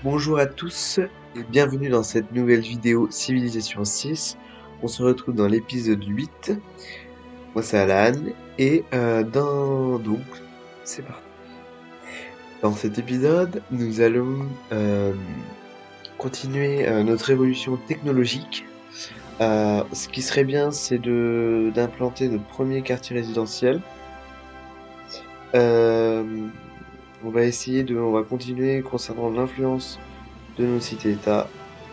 Bonjour à tous et bienvenue dans cette nouvelle vidéo Civilisation 6. On se retrouve dans l'épisode 8. Moi c'est Alan et donc c'est parti. Dans cet épisode, nous allons continuer notre évolution technologique. Ce qui serait bien, c'est d'implanter notre premier quartier résidentiel. On va continuer concernant l'influence de nos cités-États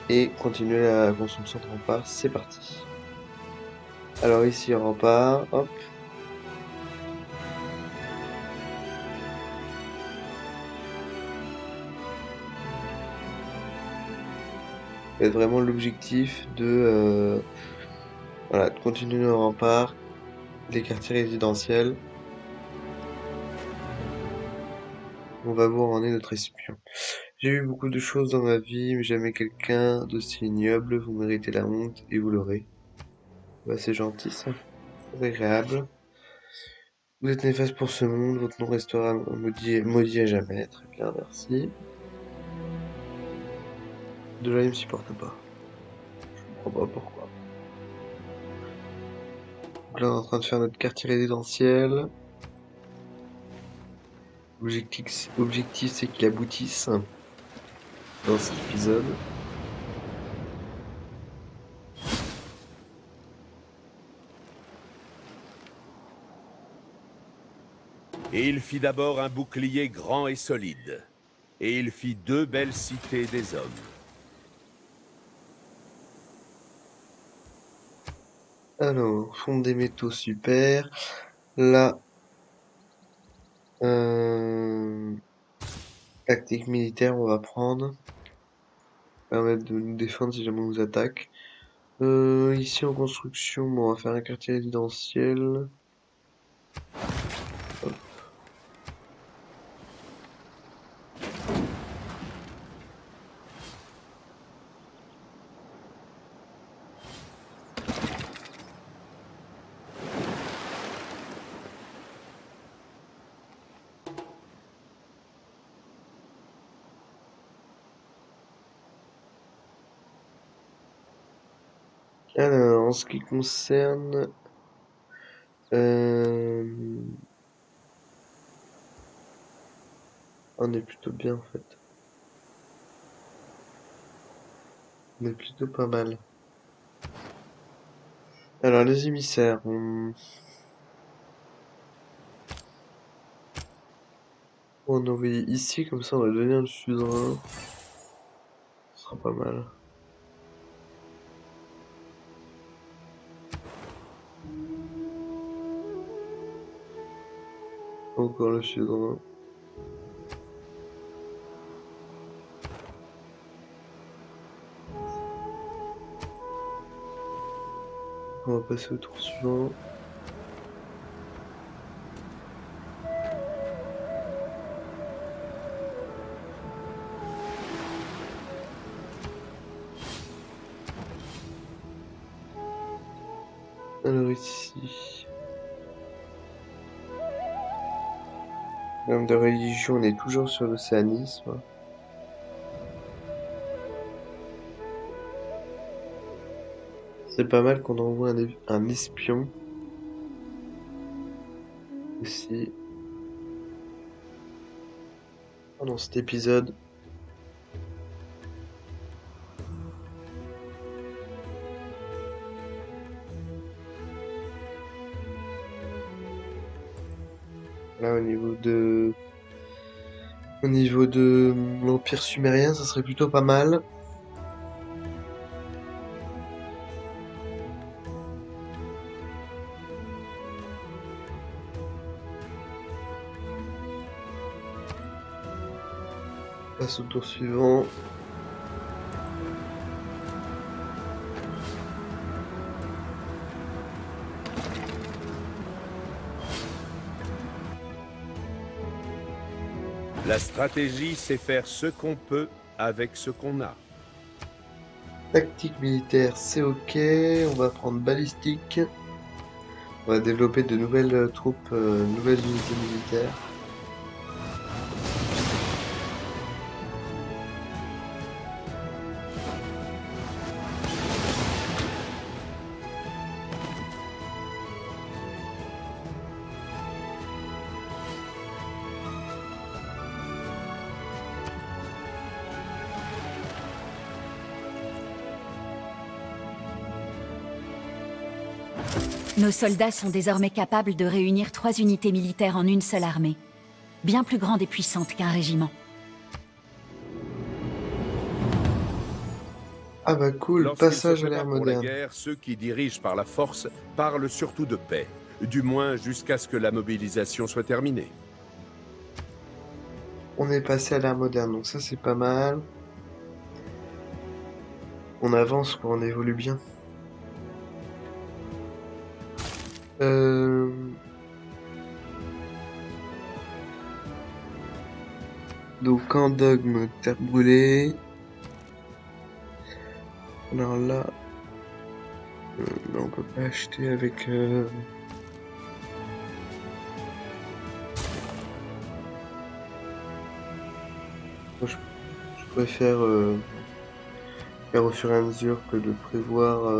et continuer la construction de remparts. C'est parti. Alors ici, rempart, hop. C'est vraiment l'objectif voilà, de continuer nos remparts, les quartiers résidentiels. On va voir où en est notre espion. J'ai eu beaucoup de choses dans ma vie, mais jamais quelqu'un d'aussi ignoble. Vous méritez la honte et vous l'aurez. Bah, c'est gentil ça, très agréable. Vous êtes néfaste pour ce monde, votre nom restera maudit à jamais. Très bien, merci. De là, il me supporte pas. Je comprends pas pourquoi. Donc là, on est en train de faire notre quartier résidentiel. Objectif, c'est qu'il aboutisse dans cet épisode. Et il fit d'abord un bouclier grand et solide, et il fit 2 belles cités des hommes. Alors, fonte des métaux, super. Là, tactique militaire, on va prendre. Permettre de nous défendre si jamais on nous attaque. Ici en construction, bon, on va faire un quartier résidentiel. Hop. Alors, en ce qui concerne on est plutôt bien en fait. On est plutôt pas mal. Alors, les émissaires, on va envoyer ici, comme ça on va donner un suzerain. Ce sera pas mal. Encore le suzerain. On va passer au tour suivant. Alors ici, en termes de religion, on est toujours sur l'océanisme. C'est pas mal qu'on envoie un espion aussi pendant cet épisode. Là, au niveau de l'Empire sumérien, ça serait plutôt pas mal. On passe au tour suivant. La stratégie, c'est faire ce qu'on peut avec ce qu'on a. Tactique militaire, c'est ok. On va prendre balistique. On va développer de nouvelles troupes, nouvelles unités militaires. Nos soldats sont désormais capables de réunir 3 unités militaires en une seule armée. Bien plus grande et puissante qu'un régiment. Ah bah cool, Lorsqu'ils se passage à l'ère préparent pour la moderne. guerre, ceux qui dirigent par la force parlent surtout de paix, du moins jusqu'à ce que la mobilisation soit terminée. On est passé à l'ère moderne, donc ça c'est pas mal. On avance quoi, on évolue bien. Donc en dogme, terre brûlée. Alors là, on peut pas acheter avec... Moi, je préfère faire au fur et à mesure que de prévoir.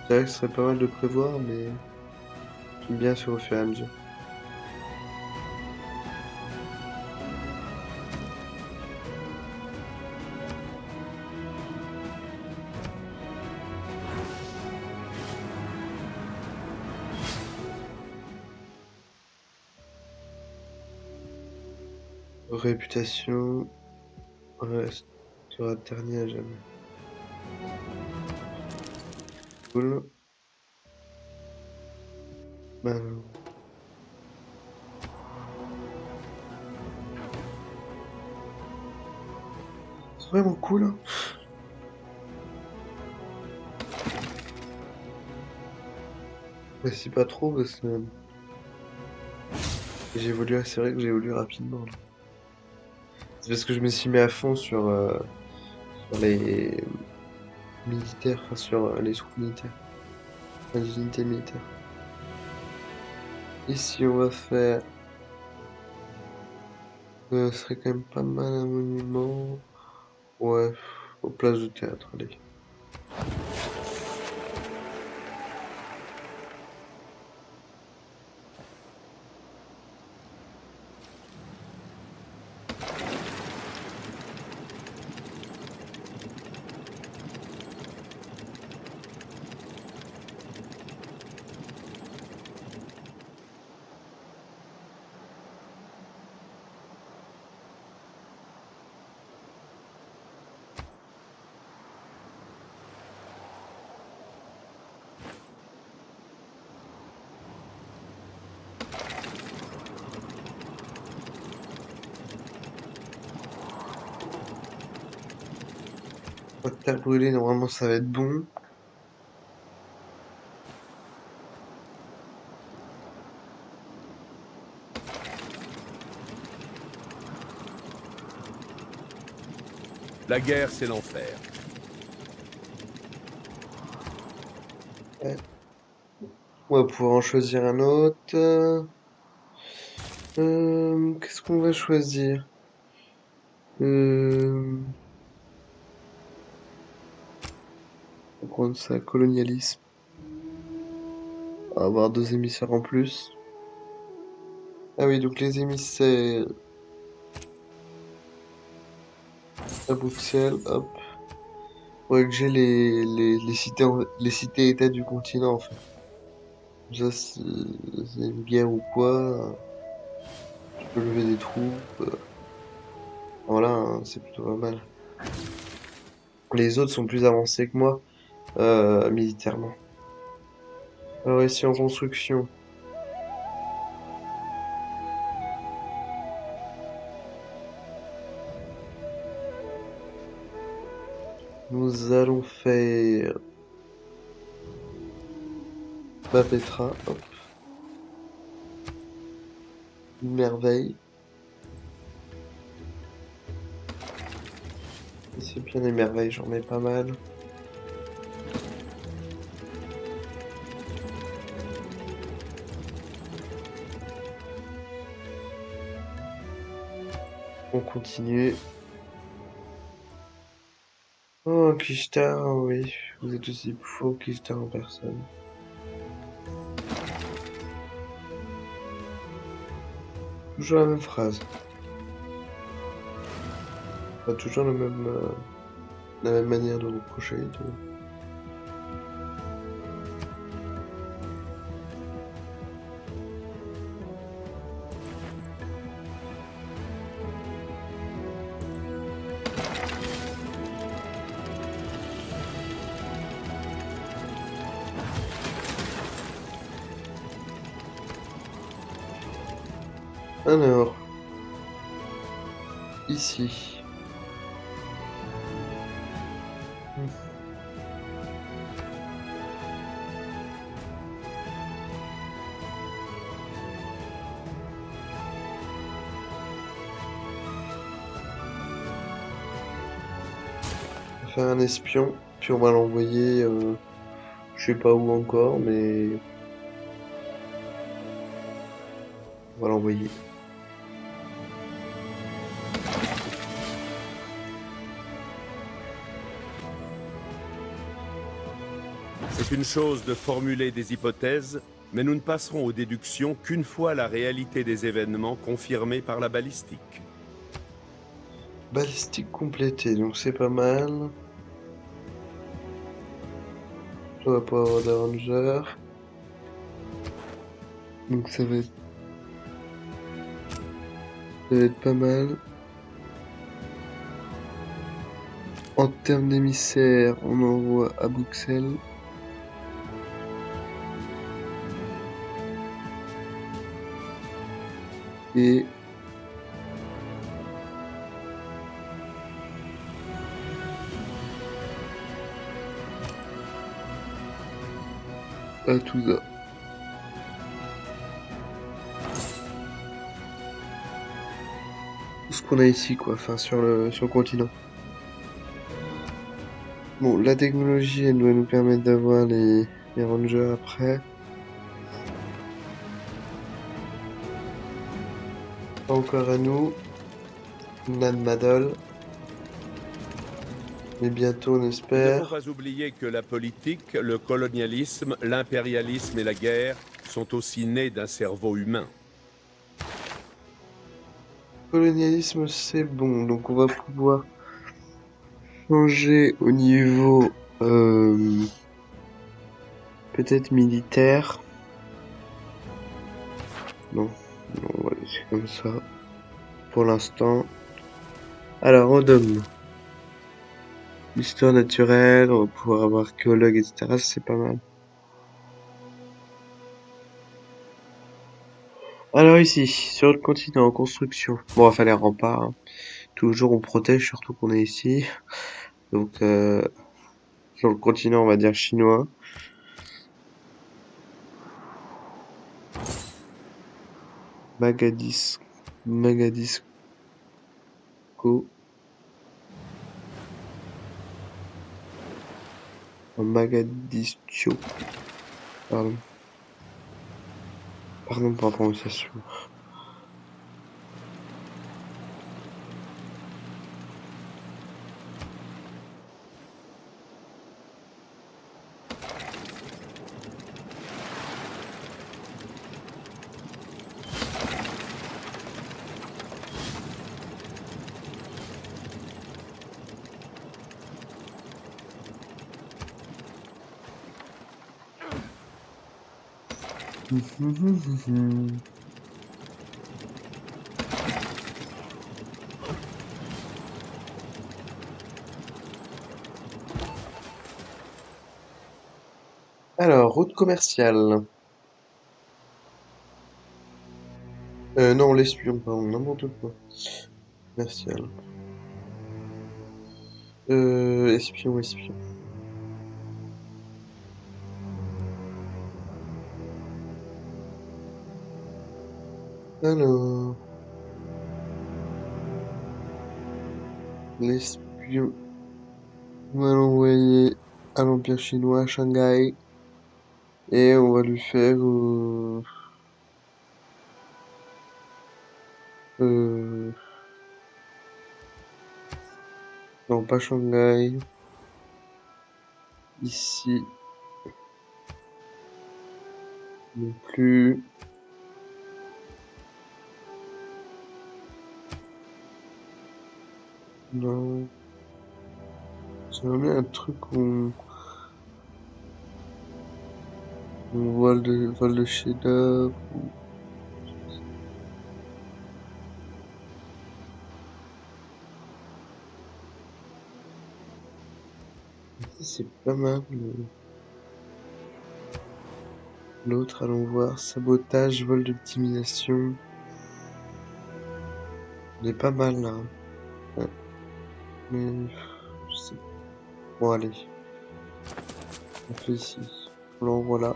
C'est vrai que ce serait pas mal de prévoir, mais j'aime bien faire au fur et à mesure. Réputation restera ternie à jamais. Cool. Bah, c'est vraiment cool, hein. Mais c'est pas trop parce que j'ai évolué, c'est vrai que j'ai évolué rapidement là. C'est parce que je me suis mis à fond sur les militaires, enfin sur les troupes militaires, enfin, les unités militaires. Ici on va faire... ce serait quand même pas mal un monument. Ouais, aux places de théâtre, allez. Terre brûlée, normalement ça va être bon. La guerre, c'est l'enfer. Ouais. On va pouvoir en choisir un autre. Qu'est-ce qu'on va choisir? On va prendre ça, colonialisme. On va avoir 2 émissaires en plus. Ah oui, donc les émissaires à Bruxelles, hop. Faudrait que j'ai les cités, les cités-états du continent, en fait. Ça, c'est une guerre ou quoi, je peux lever des troupes. Voilà, hein, c'est plutôt pas mal. Les autres sont plus avancés que moi, militairement. Alors ici en construction, nous allons faire Papetra, hop. Une merveille. C'est bien les merveilles, j'en mets pas mal. On continue. Oh, Kishtar, oui, vous êtes aussi faux Kishtar en personne. Toujours la même phrase. Pas toujours la même manière de reprocher et tout. Alors, ici. On va faire un espion, puis on va l'envoyer, je sais pas où encore, mais on va l'envoyer. C'est une chose de formuler des hypothèses, mais nous ne passerons aux déductions qu'une fois la réalité des événements confirmée par la balistique. Balistique complétée, donc c'est pas mal. On va pas avoir d'Avenger. Donc ça va être pas mal. En termes d'émissaires, on envoie à Bruxelles. Et à Touza. Tout ce qu'on a ici, quoi, enfin sur le continent. Bon, la technologie, elle doit nous permettre d'avoir les rangers après. Pas encore à nous. Nan Madol. Mais bientôt, on Il ne espère. faut pas oublier que la politique, le colonialisme, l'impérialisme et la guerre sont aussi nés d'un cerveau humain. Colonialisme, c'est bon. Donc, on va pouvoir changer au niveau peut-être militaire. Non, non, on va laisser comme ça pour l'instant. Alors, random. Histoire naturelle, on va pouvoir avoir archéologue, etc. C'est pas mal. Alors ici, sur le continent, en construction. Bon, on va faire les remparts, hein. Toujours on protège, surtout qu'on est ici. Donc, sur le continent, on va dire chinois. Magadisco. Magadiscio. Pardon. Pardon pour la prononciation. Alors, route commerciale. Non, l'espion, pardon, n'importe quoi. Commercial. Espion. Alors, l'espion. On va l'envoyer à l'Empire chinois, à Shanghai. Et on va lui faire... euh, non, pas Shanghai. Ici. Non plus. Non. J'aimerais bien un truc où on vole de chef-d'œuvre. C'est pas mal. L'autre, allons voir. Sabotage, vol d'optimisation. On est pas mal là. Ouais. Mais je sais pas. Bon allez, on fait ici. On l'envoie là.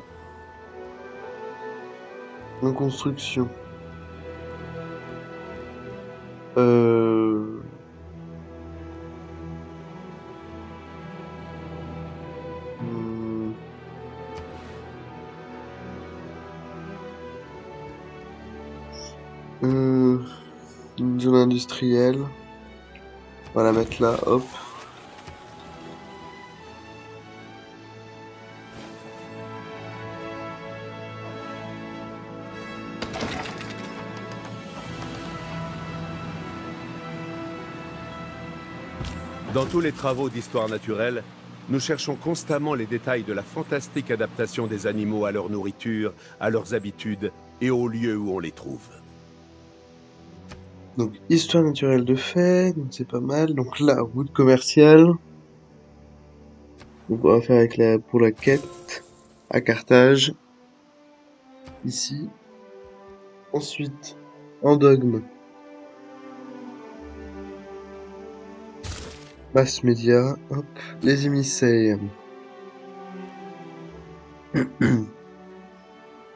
En construction. Euh... hmm, une zone industrielle. On va la mettre là, hop. Dans tous les travaux d'histoire naturelle, nous cherchons constamment les détails de la fantastique adaptation des animaux à leur nourriture, à leurs habitudes et aux lieux où on les trouve. Donc histoire naturelle de fait, donc c'est pas mal. Donc là, route commerciale. Donc on va faire avec pour la quête à Carthage. Ici. Ensuite, en dogme. Mass média, hop, les émissaires.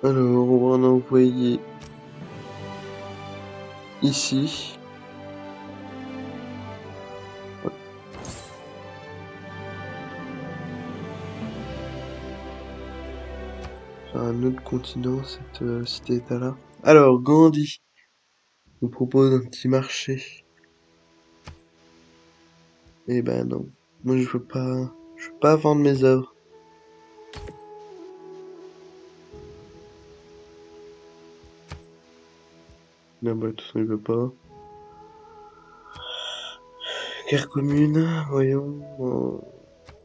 Alors, on va en envoyer ici. Hop. Sur un autre continent, cet état-là. Alors, Gandhi nous propose un petit marché. Eh ben non, moi je veux pas vendre mes œuvres. Non, bah, de toute façon, il veut pas. Guerre commune, voyons.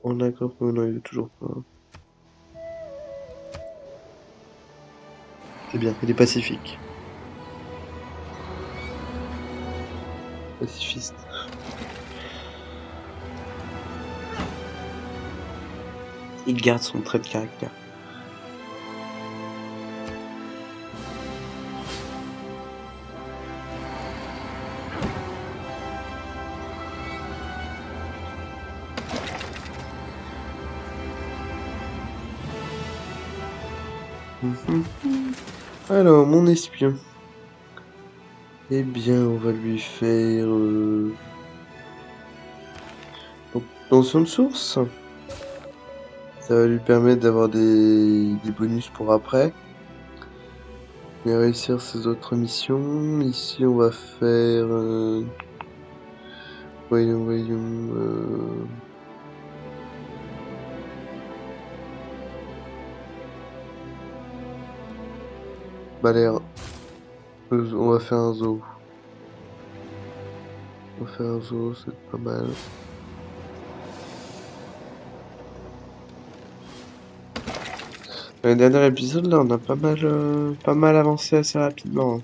En accord, non, il veut toujours pas. C'est bien, il est pacifique. Pacifiste. Il garde son trait de caractère. Alors, mon espion. Eh bien, on va lui faire... obtention de source. Ça va lui permettre d'avoir des bonus pour après. Et réussir ses autres missions. Ici, on va faire... voyons... Balère. On va faire un zoo. On va faire un zoo, c'est pas mal. Dans le dernier épisode, là, on a pas mal avancé assez rapidement. Hein.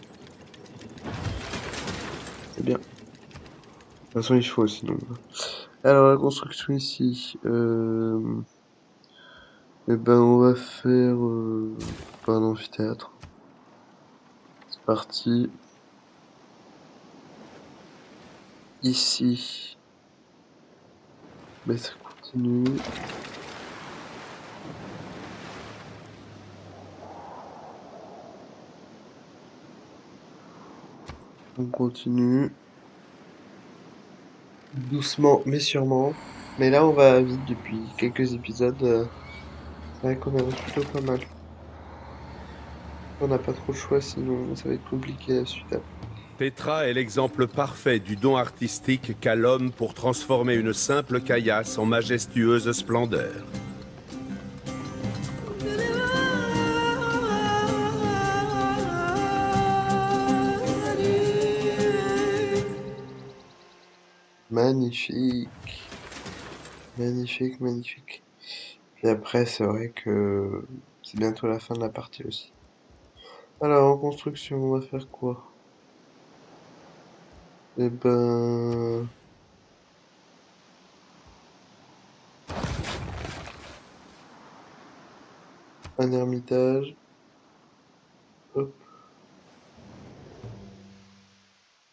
C'est bien. De toute façon, il faut, sinon. Alors, la construction ici. Eh ben, on va faire pas un amphithéâtre. C'est parti. Ici. Mais ça continue. On continue. Doucement, mais sûrement. Mais là, on va vite depuis quelques épisodes. C'est vrai qu'on avance plutôt pas mal. On n'a pas trop le choix, sinon ça va être compliqué la suite. Petra est l'exemple parfait du don artistique qu'a l'homme pour transformer une simple caillasse en majestueuse splendeur. Magnifique. Magnifique, magnifique. Et après, c'est vrai que c'est bientôt la fin de la partie aussi. Alors, en construction, on va faire quoi? Eh ben... Un ermitage. Hop.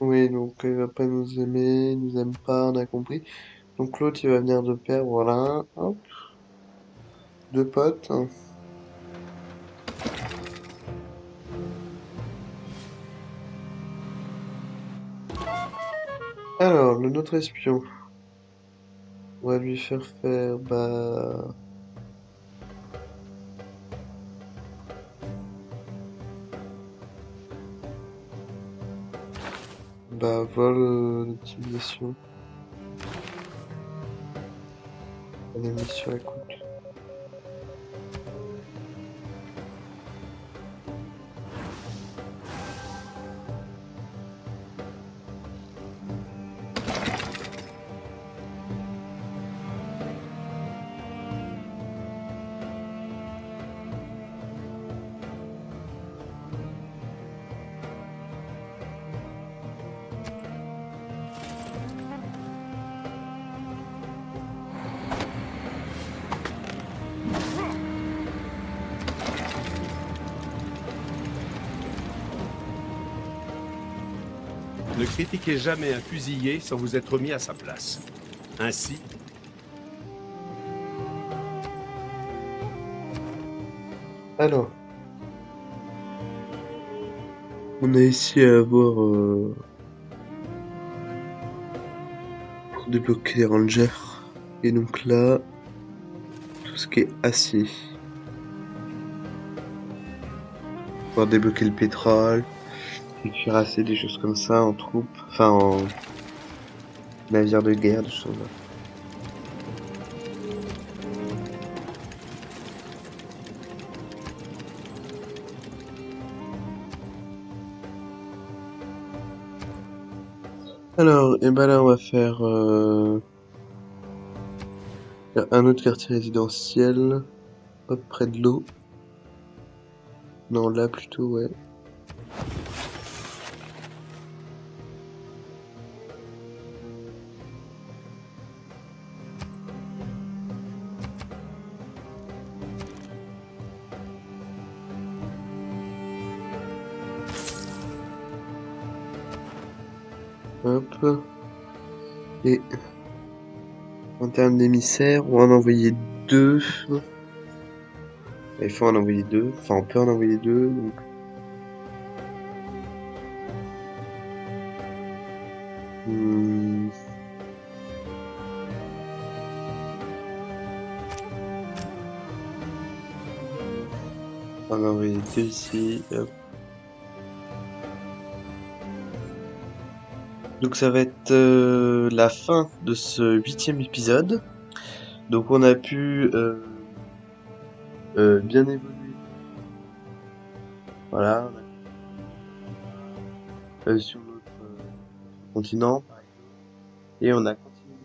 Oui, donc il va pas nous aimer, il nous aime pas, on a compris. Donc l'autre il va venir de pair, voilà. Hop. Deux potes. Alors, le nôtre espion. On va lui faire faire, vol d'optimisation. On a mis sur la coupe. Ne critiquez jamais un fusillé sans vous être mis à sa place. Ainsi, Alors, on a ici à avoir pour débloquer les rangers. Et donc là, tout ce qui est acier. Pouvoir débloquer le pétrole, les cuirassés, des choses comme ça en troupe, enfin en navire de guerre, des choses comme ça. Alors, et ben là on va faire un autre quartier résidentiel, hop, près de l'eau. Non, là plutôt, ouais. Hop. Et en termes d'émissaires, on va en envoyer deux. Il faut en envoyer deux. Enfin, on peut en envoyer deux. Donc. Hmm. On va en envoyer deux ici. Hop. Donc ça va être la fin de ce 8e épisode. Donc on a pu bien évoluer. Voilà. Sur notre continent. Et on a continué.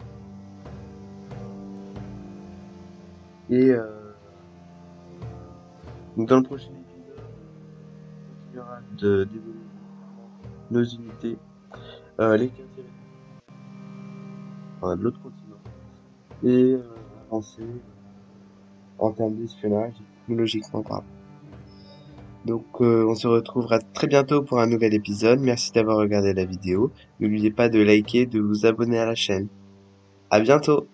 Et donc dans le prochain épisode, on continuera de développer nos unités. Les quartiers de l'autre continent. Et avancer en termes d'espionnage, technologiquement parlant. Donc on se retrouvera très bientôt pour un nouvel épisode. Merci d'avoir regardé la vidéo. N'oubliez pas de liker, de vous abonner à la chaîne. À bientôt!